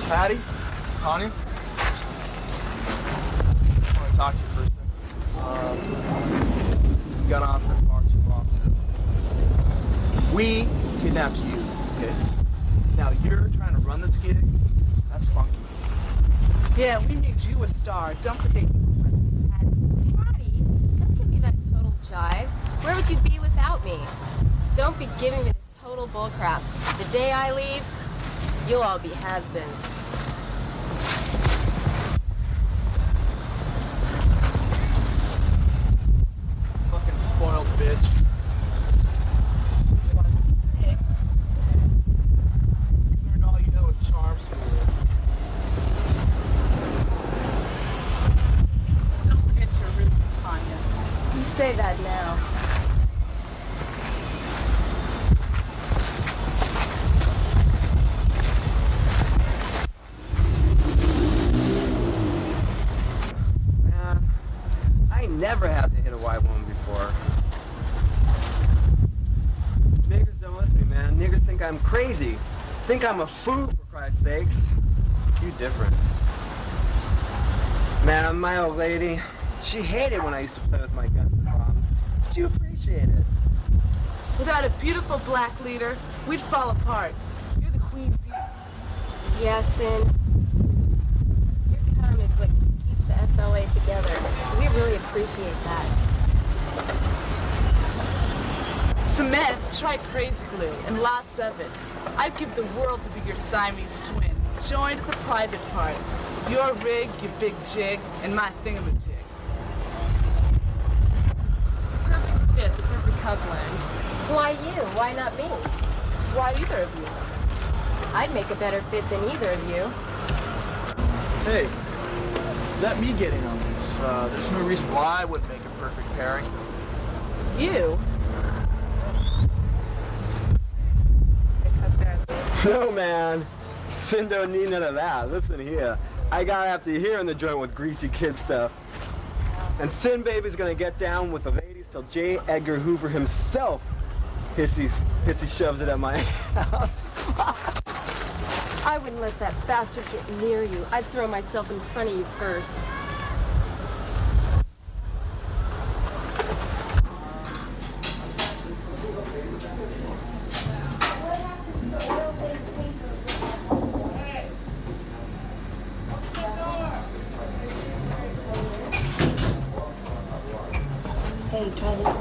Patty? Tania? I want to talk to you for a second. You got on for far too long. We kidnapped you, okay? Now you're trying to run this gig? That's funky. Yeah, we made you a star. Don't forget you were Patty, don't give me that total jive. Where would you be without me? Don't be giving me this total bullcrap. The day I leave, you'll all be has-beens. Fucking spoiled bitch. You learned all you know at charm school. Don't forget your roots, Tanya. You say that now. Man, I never had to hit a white woman before. Niggers don't listen to me, man. Niggers think I'm crazy. Think I'm a fool, for Christ's sakes. You different. Man, my old lady, she hated when I used to play with my guns and bombs. But you appreciate it. Without a beautiful black leader, we'd fall apart. You're the queen bee. Yes, and your calm is what keeps the SLA together. We really appreciate that. Cement, try crazy glue, and lots of it. I'd give the world to be your Siamese twin, joined at the private parts. Your rig, your big jig, and my thingamajig. Perfect fit, the perfect coupling. Why you? Why not me? Why either of you? I'd make a better fit than either of you. Hey, let me get in on this. There's no reason why I wouldn't make a perfect pairing. You? No, man. Sin don't need none of that. Listen here. I got after here in the joint with greasy kid stuff. And Sin Baby's gonna get down with the ladies till J. Edgar Hoover himself hissy shoves it at my house. I wouldn't let that bastard get near you. I'd throw myself in front of you first. Hey, try this.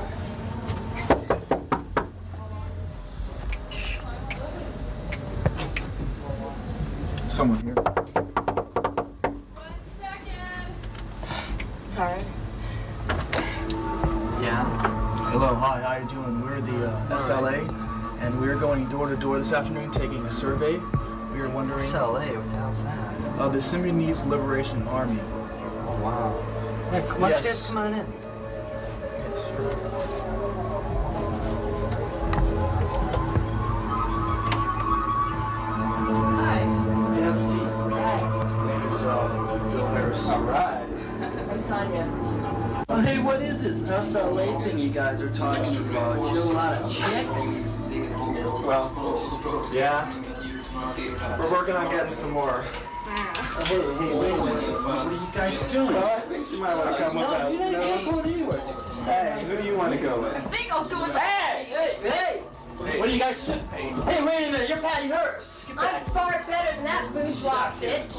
Someone here. 1 second. All right. Yeah. Hello, hi, how you doing? We're the SLA, and we're going door to door this afternoon taking a survey. We were wondering... SLA, what the hell's that? The Symbionese Liberation Army. Oh, wow. Yeah, come on, Yes. kids, come on in. Yes, sure. Hi. Have a seat. Hi. My name is Bill Harris. All right. I'm Tanya. Oh, hey, what is this SLA thing you guys are talking about? You know a lot of chicks? Well, yeah. We're working on getting some more. Oh, hey, wait a minute. What are you guys doing? Well, I think she might want to come with No, us. you ain't going anywhere. Hey, who do you want to go with? I think I'll go with Hey! What are you guys doing? Hey, wait a minute, you're Patty Hearst. Get back. I'm far better than that bourgeois bitch.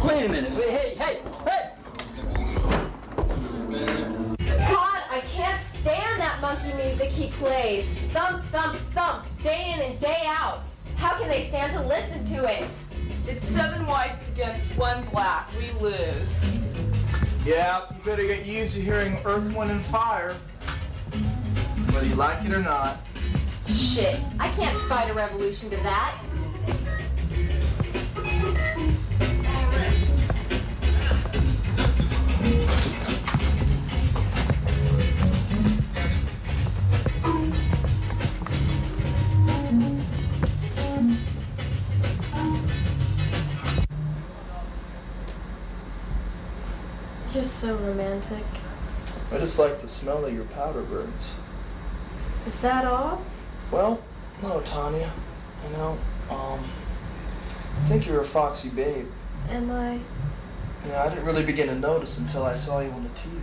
Wait a minute. Wait, hey! God, I can't stand that monkey music he plays. Thump, thump, thump, day in and day out. How can they stand to listen to it? It's 7 whites against 1 black. We lose. Yeah, you better get used to hearing Earth, Wind, and Fire. Whether you like it or not. Shit, I can't fight a revolution to that. You're so romantic. I just like the smell of your powder burns. Is that all? Well, no, Tanya. You know, I think you're a foxy babe. Am I? You know, I didn't really begin to notice until I saw you on the TV.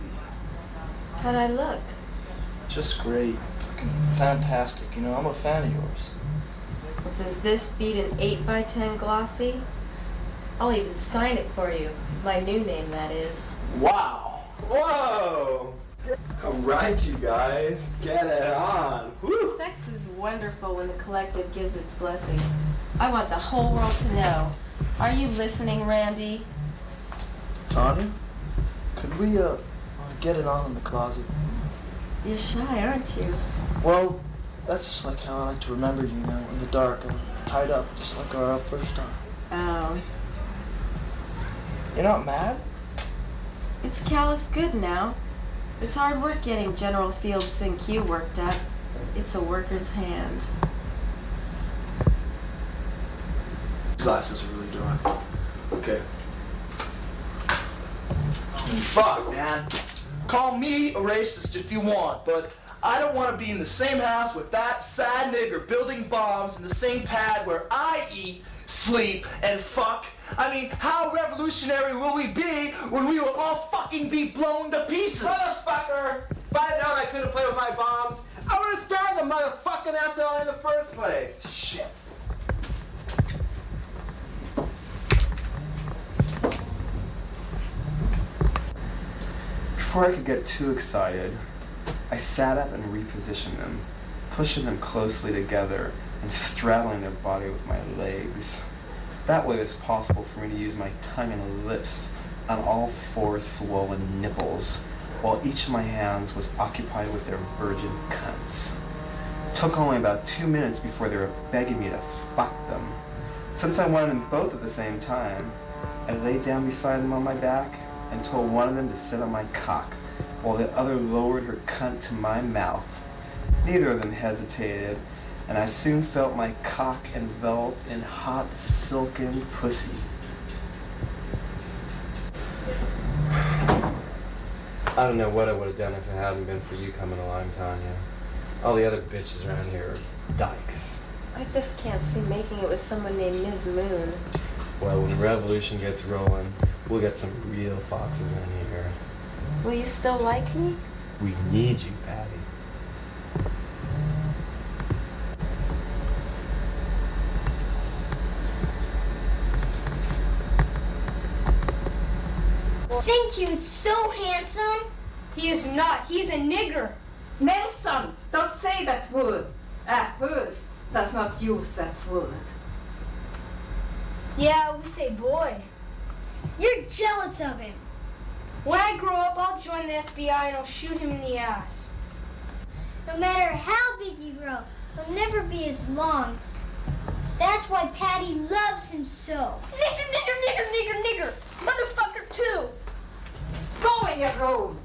How'd I look? Just great. Fucking fantastic. You know, I'm a fan of yours. Well, does this beat an 8x10 glossy? I'll even sign it for you. My new name, that is. Wow. Whoa. All right, you guys. Get it on. Woo. Sex is wonderful when the collective gives its blessing. I want the whole world to know. Are you listening, Randy? Tanya, could we, get it on in the closet? You're shy, aren't you? Well, that's just like how I like to remember you, know, in the dark and tied up, just like our first time. Oh. You're not mad? It's callous good now. It's hard work getting General Field Q worked up. It's a worker's hand. Glasses are really dark. Okay. Fuck, man. Call me a racist if you want, but I don't want to be in the same house with that sad nigger building bombs in the same pad where I eat, sleep, and fuck. I mean, how revolutionary will we be when we will all fucking be blown to pieces? Motherfucker! If I had known I couldn't play with my bombs, I would have started the motherfucking asshole in the first place. Shit. Before I could get too excited, I sat up and repositioned them, pushing them closely together and straddling their body with my legs. That way it was possible for me to use my tongue and lips on all four swollen nipples, while each of my hands was occupied with their virgin cunts. It took only about 2 minutes before they were begging me to fuck them. Since I wanted them both at the same time, I laid down beside them on my back and told one of them to sit on my cock, while the other lowered her cunt to my mouth. Neither of them hesitated, and I soon felt my cock enveloped in hot, silken pussy. I don't know what I would have done if it hadn't been for you coming along, Tanya. All the other bitches around here are dykes. I just can't see making it with someone named Ms. Moon. Well, when revolution gets rolling, we'll get some real foxes in here. Will you still like me? We need you, Patty. Q is so handsome. He is not. He's a nigger. Nelson, don't say that word. First does not use that word. Yeah, we say boy. You're jealous of him. When I grow up, I'll join the FBI and I'll shoot him in the ass. No matter how big you grow, he'll never be as long. That's why Patty loves him so. Nigger, nigger, nigger, nigger, nigger. Motherfucker, too. Go in your room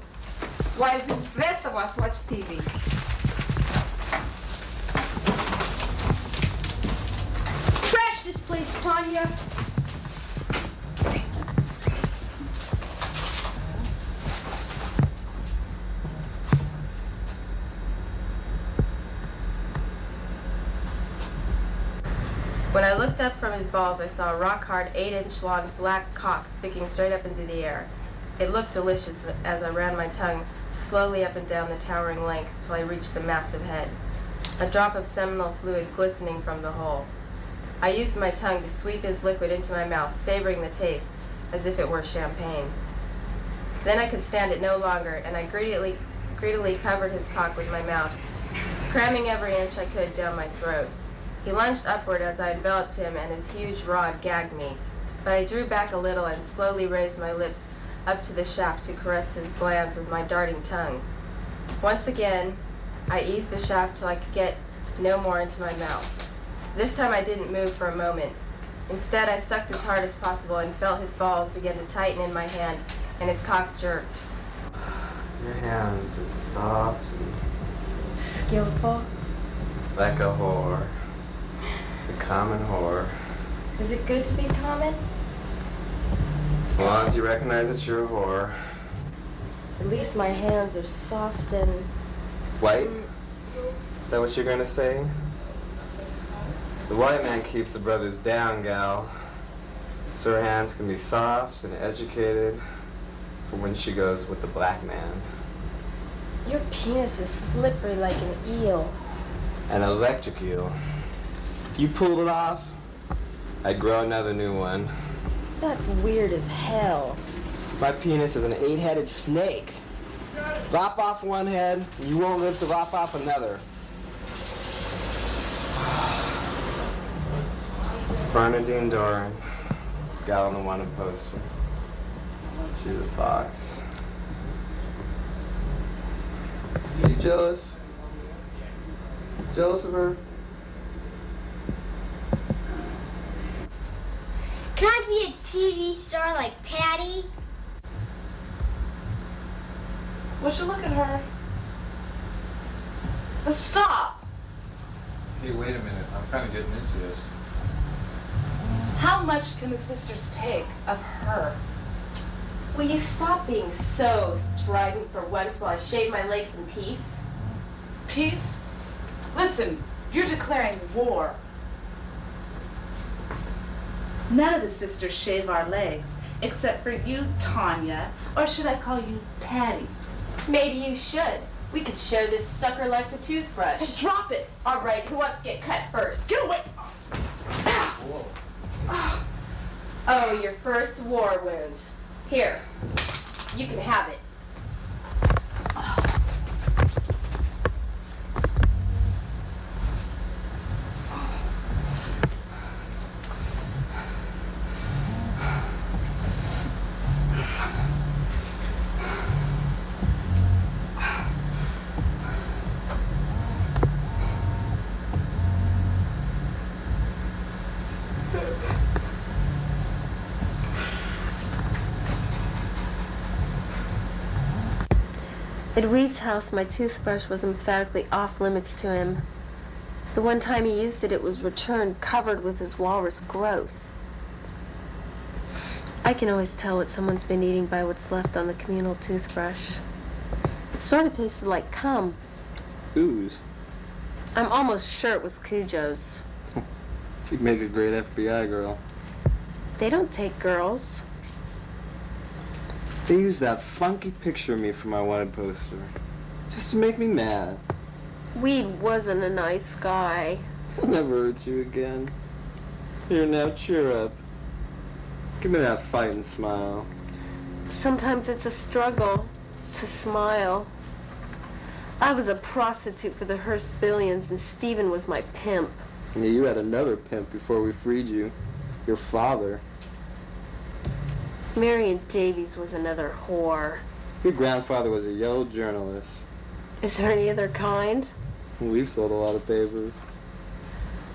while the rest of us watch TV. Trash this place, Tanya. When I looked up from his balls, I saw a rock-hard 8-inch long black cock sticking straight up into the air. It looked delicious as I ran my tongue slowly up and down the towering length till I reached the massive head, a drop of seminal fluid glistening from the hole. I used my tongue to sweep his liquid into my mouth, savoring the taste as if it were champagne. Then I could stand it no longer, and I greedily covered his cock with my mouth, cramming every inch I could down my throat. He lunged upward as I enveloped him, and his huge rod gagged me, but I drew back a little and slowly raised my lips up to the shaft to caress his glands with my darting tongue. Once again, I eased the shaft till I could get no more into my mouth. This time I didn't move for a moment. Instead, I sucked as hard as possible and felt his balls begin to tighten in my hand, and his cock jerked. Your hands are soft and Skillful? like a whore. A common whore. Is it good to be common? As long as you recognize that you're a whore. At least my hands are soft and... White? Is that what you're gonna say? The white man keeps the brothers down, gal. So her hands can be soft and educated for when she goes with the black man. Your penis is slippery like an eel. An electric eel. If you pulled it off, I'd grow another new one. That's weird as hell. My penis is an 8-headed snake. Lop off one head, and you won't live to lop off another. Bernadine Doran, gal on the wanted poster. She's a fox. You jealous? Jealous of her? Can I be a TV star like Patty? Would you look at her? But stop! Hey, wait a minute. I'm kind of getting into this. How much can the sisters take of her? Will you stop being so strident for once while I shave my legs in peace? Peace? Listen, you're declaring war. None of the sisters shave our legs, except for you, Tanya, or should I call you Patty? Maybe you should. We could show this sucker like the toothbrush. Hey, drop it! All right, who wants to get cut first? Get away! Whoa. Oh, your first war wound. Here, you can have it. At Reed's house, my toothbrush was emphatically off limits to him. The one time he used it, it was returned covered with his walrus growth. I can always tell what someone's been eating by what's left on the communal toothbrush. It sort of tasted like cum. Ooze. I'm almost sure it was Cujo's. She'd make a great FBI girl. They don't take girls. They used that funky picture of me for my wanted poster. Just to make me mad. Weed wasn't a nice guy. I'll never hurt you again. Here now, cheer up. Give me that fighting smile. Sometimes it's a struggle to smile. I was a prostitute for the Hearst Billions, and Stephen was my pimp. Yeah, you had another pimp before we freed you. Your father. Marion Davies was another whore. Your grandfather was a yellow journalist. Is there any other kind? We've sold a lot of papers.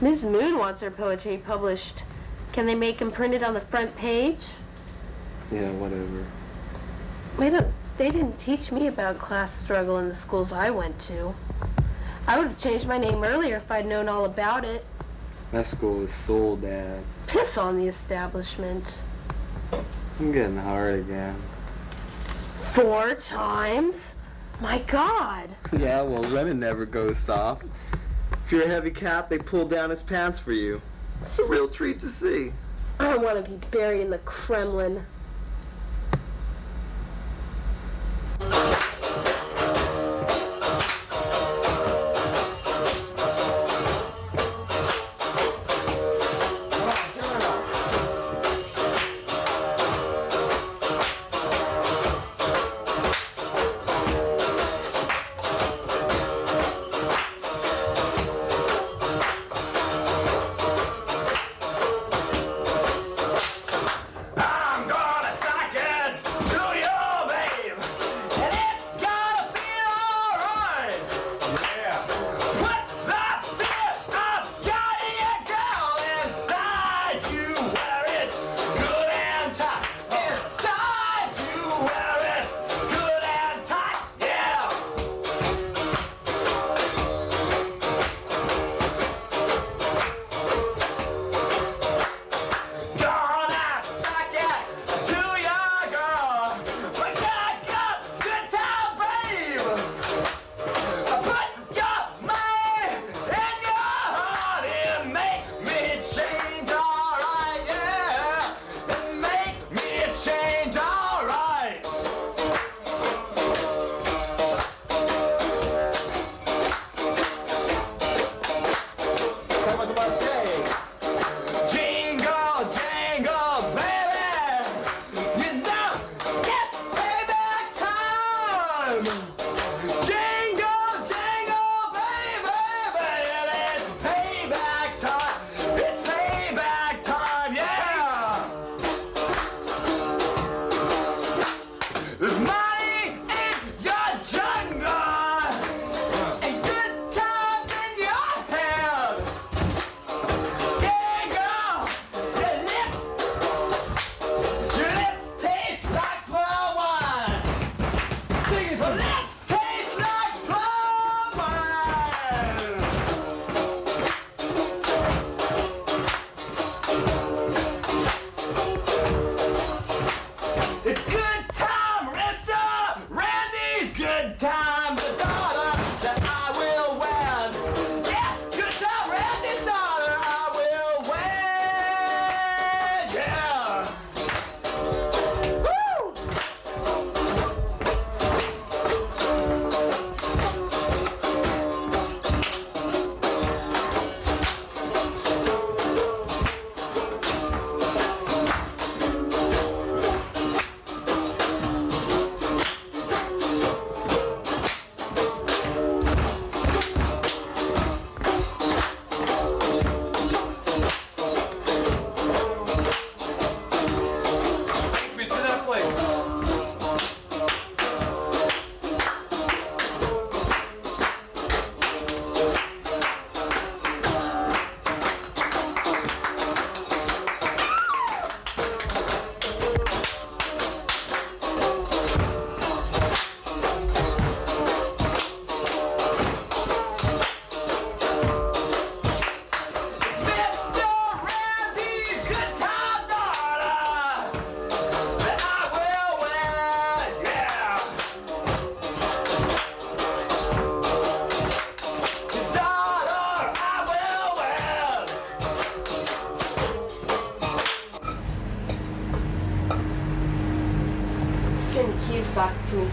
Ms. Moon wants her poetry published. Can they make them printed on the front page? Yeah, whatever. They didn't teach me about class struggle in the schools I went to. I would have changed my name earlier if I'd known all about it. That school was soul, Dad. Piss on the establishment. I'm getting hard again. 4 times? My God! Yeah, well, Lennon never goes soft. If you're a heavy cat, they pull down his pants for you. It's a real treat to see. I want to be buried in the Kremlin. I'm gonna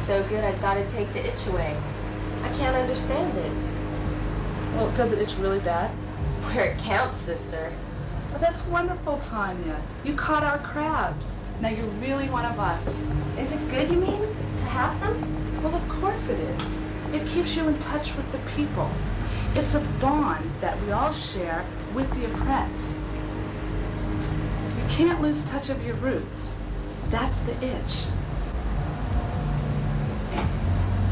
so good I thought it'd take the itch away. I can't understand it. Well, does it itch really bad? Where it counts, sister. Well, that's wonderful, Tanya. You caught our crabs. Now you're really one of us. Is it good, you mean, to have them? Well, of course it is. It keeps you in touch with the people. It's a bond that we all share with the oppressed. You can't lose touch of your roots. That's the itch.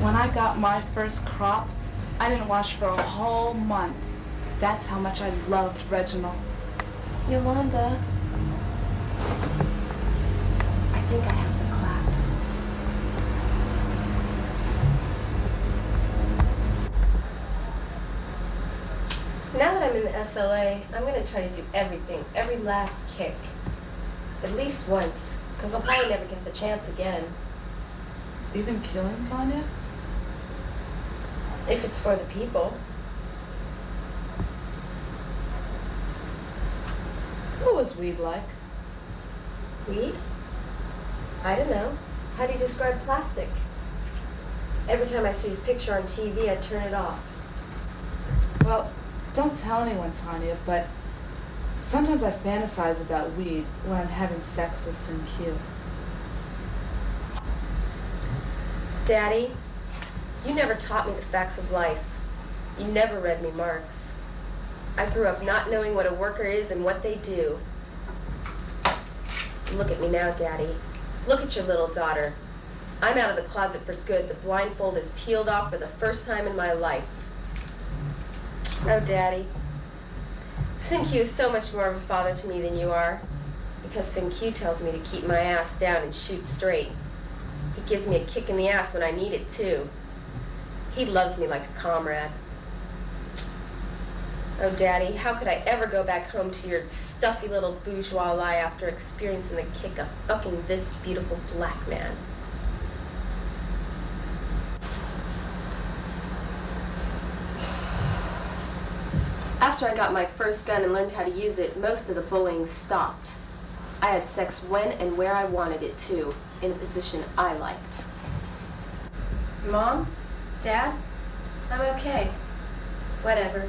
When I got my first crop, I didn't wash for a whole month. That's how much I loved Reginald. Yolanda. I think I have to clap. Now that I'm in the SLA, I'm going to try to do everything, every last kick. At least once, because I'll probably never get the chance again. Even killing, Tanya? If it's for the people. What was weed like? Weed? I don't know. How do you describe plastic? Every time I see his picture on TV, I turn it off. Well, don't tell anyone, Tanya, but sometimes I fantasize about weed when I'm having sex with Sin Q. Daddy, you never taught me the facts of life. You never read me Marx. I grew up not knowing what a worker is and what they do. Look at me now, Daddy. Look at your little daughter. I'm out of the closet for good. The blindfold is peeled off for the first time in my life. Oh, Daddy. Sin Q is so much more of a father to me than you are. Because Sin Q tells me to keep my ass down and shoot straight. He gives me a kick in the ass when I need it, too. He loves me like a comrade. Oh, Daddy, how could I ever go back home to your stuffy little bourgeois lie after experiencing the kick of fucking this beautiful black man? After I got my first gun and learned how to use it, most of the bullying stopped. I had sex when and where I wanted it, too, in a position I liked. Mom? Dad? I'm okay. Whatever.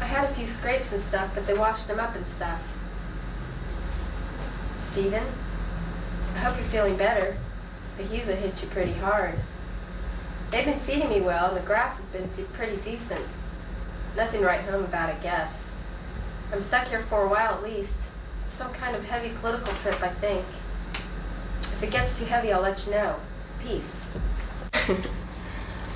I had a few scrapes and stuff, but they washed them up and stuff. Steven? I hope you're feeling better. The Huza hit you pretty hard. They've been feeding me well, and the grass has been pretty decent. Nothing to write home about, I guess. I'm stuck here for a while at least. Some kind of heavy political trip, I think. If it gets too heavy, I'll let you know. Peace.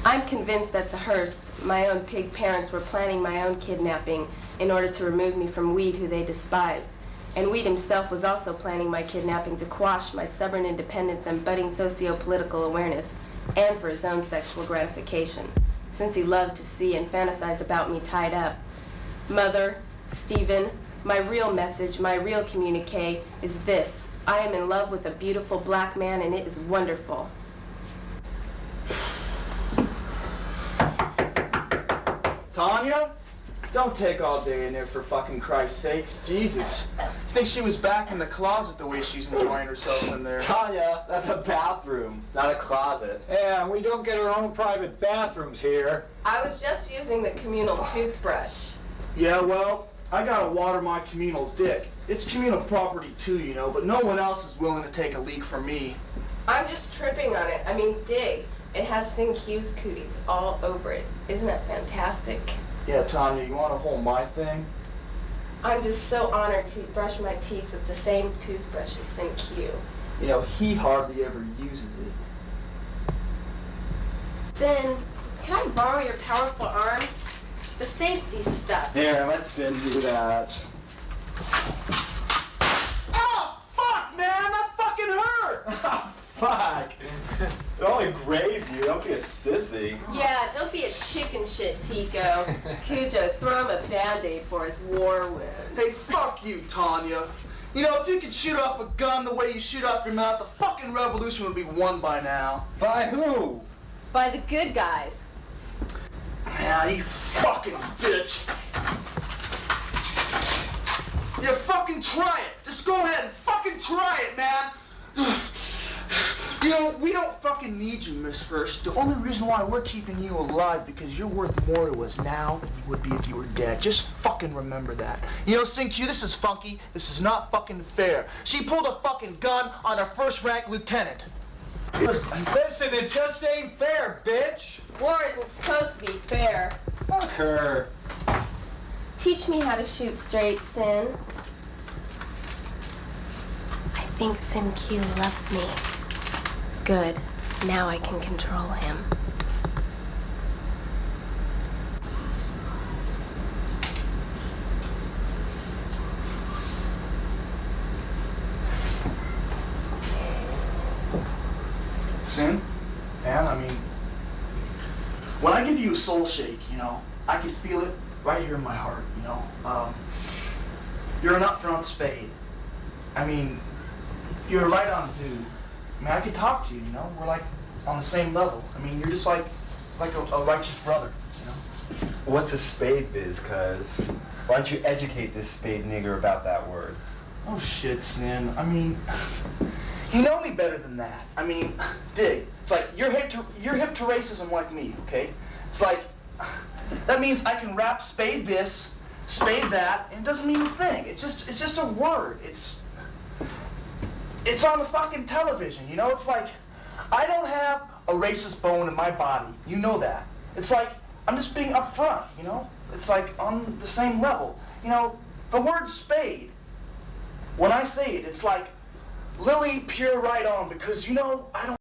I'm convinced that the Hearsts, my own pig parents, were planning my own kidnapping in order to remove me from Weed, who they despise. And Weed himself was also planning my kidnapping to quash my stubborn independence and budding socio-political awareness, and for his own sexual gratification, since he loved to see and fantasize about me tied up. Mother, Stephen, my real message, my real communique is this. I am in love with a beautiful black man, and it is wonderful. Tanya? Don't take all day in there for fucking Christ's sakes. Jesus. You think she was back in the closet the way she's enjoying herself in there? Tanya, that's a bathroom, not a closet. Yeah, we don't get our own private bathrooms here. I was just using the communal toothbrush. Yeah, well, I gotta water my communal dick. It's communal property too, you know, but no one else is willing to take a leak from me. I'm just tripping on it. I mean, dig. It has Sin Q's cooties all over it. Isn't that fantastic? Yeah, Tanya, you wanna hold my thing? I'm just so honored to brush my teeth with the same toothbrush as Sin Q. You know, he hardly ever uses it. Sin, can I borrow your powerful arms? The safety stuff. Here, let Sin do that. Oh, fuck, man! That fucking hurt! Fuck! It only grazed you, don't be a sissy. Yeah, don't be a chicken shit, Tico. Cujo, throw him a Band-Aid for his war wound. Hey, fuck you, Tanya. You know, if you could shoot off a gun the way you shoot off your mouth, the fucking revolution would be won by now. By who? By the good guys. Yeah, you fucking bitch. Yeah, fucking try it. Just go ahead and fucking try it, man. You know, we don't fucking need you, Miss Hurst. The only reason why we're keeping you alive because you're worth more to us now than you would be if you were dead. Just fucking remember that. You know, Sing Q, this is funky. This is not fucking fair. She pulled a fucking gun on her first-rank lieutenant. Listen, it just ain't fair, bitch. War isn't supposed to be fair. Fuck her. Teach me how to shoot straight, Sin. I think Sin Q loves me. Good. Now I can control him. Sin? Man, I mean, when I give you a soul shake, you know, I can feel it right here in my heart, you know. You're an upfront spade. I mean, you're right on, dude. I mean, I could talk to you, you know? We're like on the same level. I mean, you're just like a righteous brother, you know? What's a spade biz, cuz? Why don't you educate this spade nigger about that word? Oh shit, Sin. I mean, you know me better than that. I mean, dig. It's like you're hip to racism like me, okay? It's like that means I can rap spade this, spade that, and it doesn't mean a thing. It's just a word. It's on the fucking television, you know? It's like, I don't have a racist bone in my body. You know that. It's like, I'm just being upfront, you know? It's like on the same level. You know, the word spade, when I say it, it's like Lily pure right on because, you know, I don't